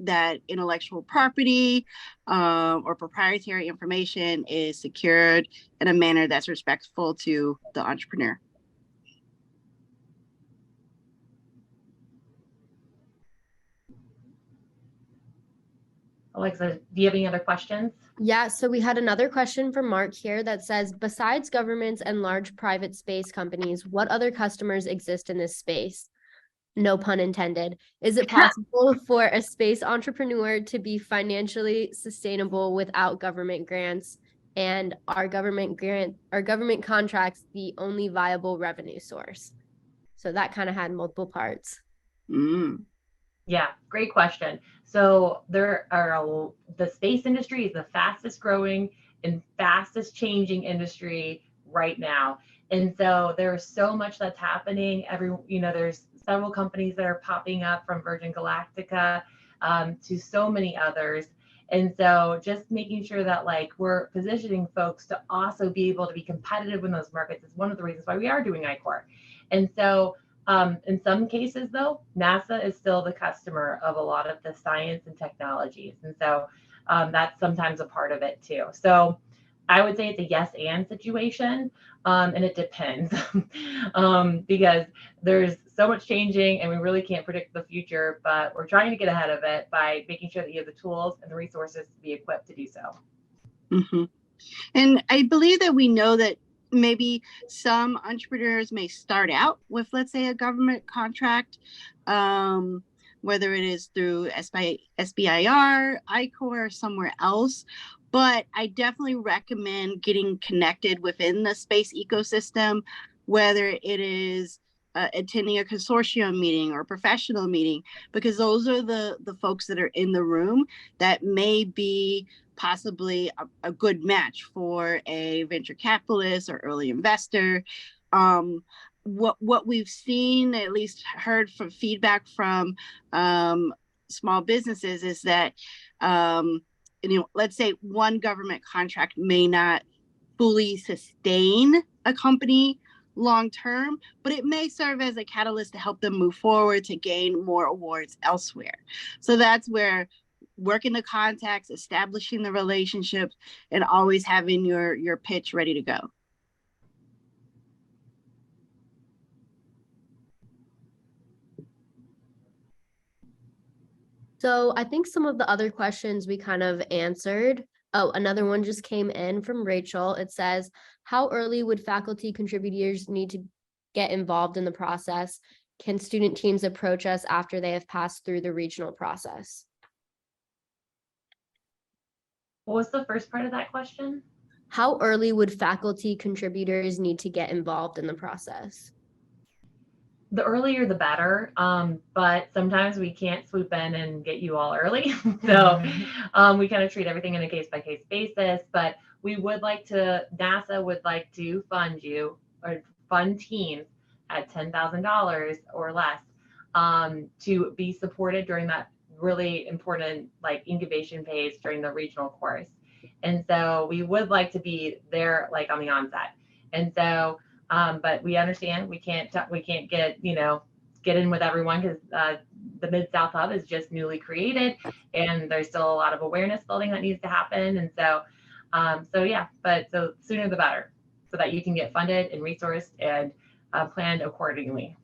that intellectual property or proprietary information is secured in a manner that's respectful to the entrepreneur. Alexa, do you have any other questions? Yeah, so we had another question from Mark here that says, besides governments and large private space companies, what other customers exist in this space? No pun intended. Is it possible for a space entrepreneur to be financially sustainable without government grants? And are government contracts the only viable revenue source? So that kind of had multiple parts. Yeah, great question. So the space industry is the fastest growing and fastest changing industry right now. And so there's so much that's happening. There's several companies that are popping up, from Virgin Galactica to so many others. And so just making sure that we're positioning folks to also be able to be competitive in those markets is one of the reasons why we are doing I-Corps. And so in some cases, though, NASA is still the customer of a lot of the science and technologies. And so that's sometimes a part of it too. So I would say it's a yes and situation. And it depends because there's so much changing and we really can't predict the future, but we're trying to get ahead of it by making sure that you have the tools and the resources to be equipped to do so. Mm-hmm. And I believe that we know that maybe some entrepreneurs may start out with, let's say, a government contract, whether it is through SBIR, I-Corps, or somewhere else. But I definitely recommend getting connected within the space ecosystem, whether it is attending a consortium meeting or a professional meeting, because those are the folks that are in the room that may be possibly a good match for a venture capitalist or early investor. What we've seen, at least heard from feedback from small businesses, is that let's say one government contract may not fully sustain a company long term, but it may serve as a catalyst to help them move forward to gain more awards elsewhere. So that's where working the contacts, establishing the relationships, and always having your pitch ready to go. So I think some of the other questions we kind of answered. Oh, another one just came in from Rachel. It says, how early would faculty contributors need to get involved in the process? Can student teams approach us after they have passed through the regional process? What was the first part of that question? How early would faculty contributors need to get involved in the process? The earlier the better, but sometimes we can't swoop in and get you all early. So we kind of treat everything in a case-by-case basis, but NASA would like to fund you or fund teams at $10,000 or less to be supported during that really important incubation phase during the regional course. And so we would like to be there on the onset. And so but we understand we can't get in with everyone because the Mid-South Hub is just newly created and there's still a lot of awareness building that needs to happen. And so so sooner the better, so that you can get funded and resourced and planned accordingly.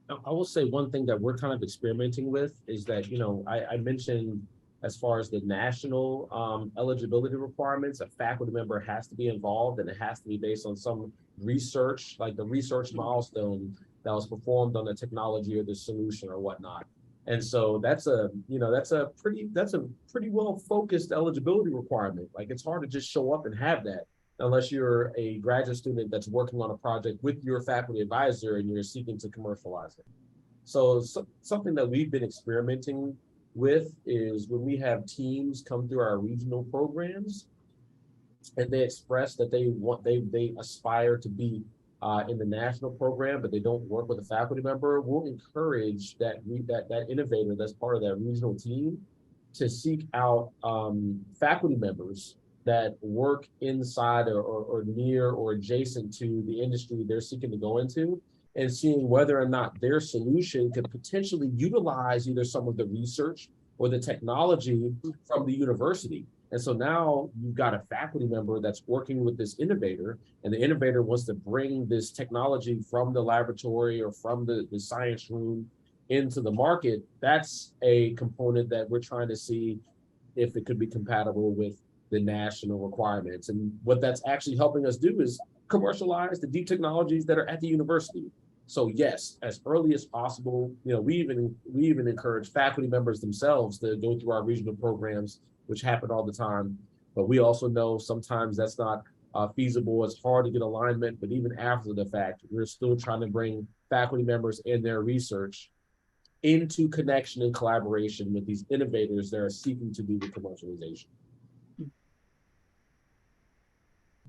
I will say one thing that we're kind of experimenting with is that, I mentioned as far as the national eligibility requirements, a faculty member has to be involved and it has to be based on some research, like the research milestone that was performed on the technology or the solution or whatnot. And so that's a pretty well focused eligibility requirement. Like, it's hard to just show up and have that unless you're a graduate student that's working on a project with your faculty advisor and you're seeking to commercialize it. So something that we've been experimenting with is when we have teams come through our regional programs, and they express that they aspire to be in the national program, but they don't work with a faculty member, we'll encourage that innovator that's part of that regional team to seek out faculty members that work inside or near or adjacent to the industry they're seeking to go into, and seeing whether or not their solution could potentially utilize either some of the research or the technology from the university. And so now you've got a faculty member that's working with this innovator, and the innovator wants to bring this technology from the laboratory or from the science room into the market. That's a component that we're trying to see if it could be compatible with the national requirements. And what that's actually helping us do is commercialize the deep technologies that are at the university. So yes, as early as possible, we even encourage faculty members themselves to go through our regional programs, which happen all the time. But we also know sometimes that's not feasible. It's hard to get alignment, but even after the fact, we're still trying to bring faculty members in their research into connection and collaboration with these innovators that are seeking to do the commercialization.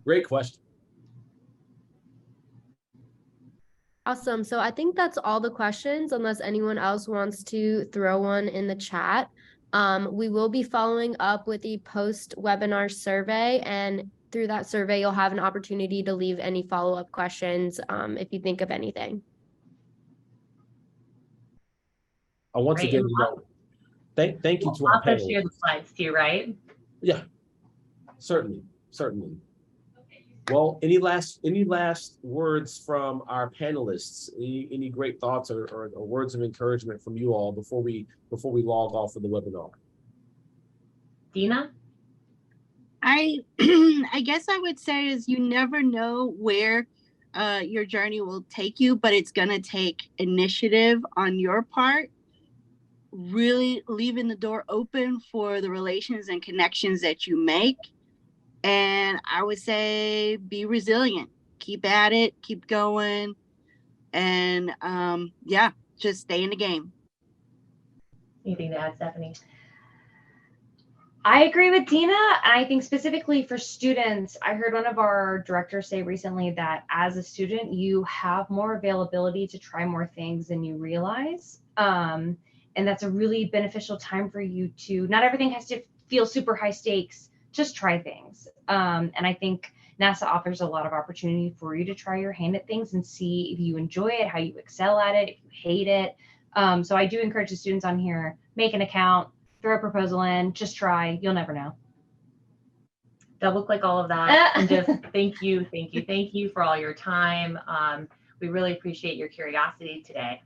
Great question. Awesome. So I think that's all the questions, unless anyone else wants to throw one in the chat. We will be following up with the post-webinar survey, and through that survey, you'll have an opportunity to leave any follow-up questions if you think of anything. Once Great. again, thank you to We'll our also panel. share the slides too, right? Yeah, certainly. Well, any last words from our panelists? Any great thoughts or words of encouragement from you all before we log off of the webinar? Dina? I guess I would say is you never know where your journey will take you, but it's gonna take initiative on your part, really leaving the door open for the relations and connections that you make. And I would say be resilient, keep at it, keep going, and just stay in the game. Anything to add, Stephanie? I agree with Dina. And I think specifically for students, I heard one of our directors say recently that as a student, you have more availability to try more things than you realize. And that's a really beneficial time for you to, not everything has to feel super high stakes, just try things. And I think NASA offers a lot of opportunity for you to try your hand at things and see if you enjoy it, how you excel at it, if you hate it. So I do encourage the students on here, make an account, throw a proposal in, just try, you'll never know. Double click all of that and just thank you for all your time. We really appreciate your curiosity today.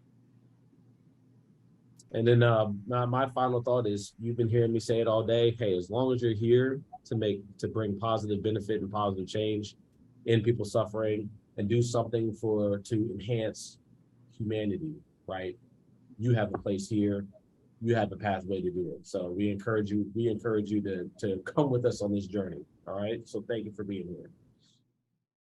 And then my final thought is, you've been hearing me say it all day. Hey, as long as you're here to bring positive benefit and positive change in people suffering and do something to enhance humanity, right? You have a place here. You have a pathway to do it. So we encourage you to come with us on this journey. All right. So thank you for being here.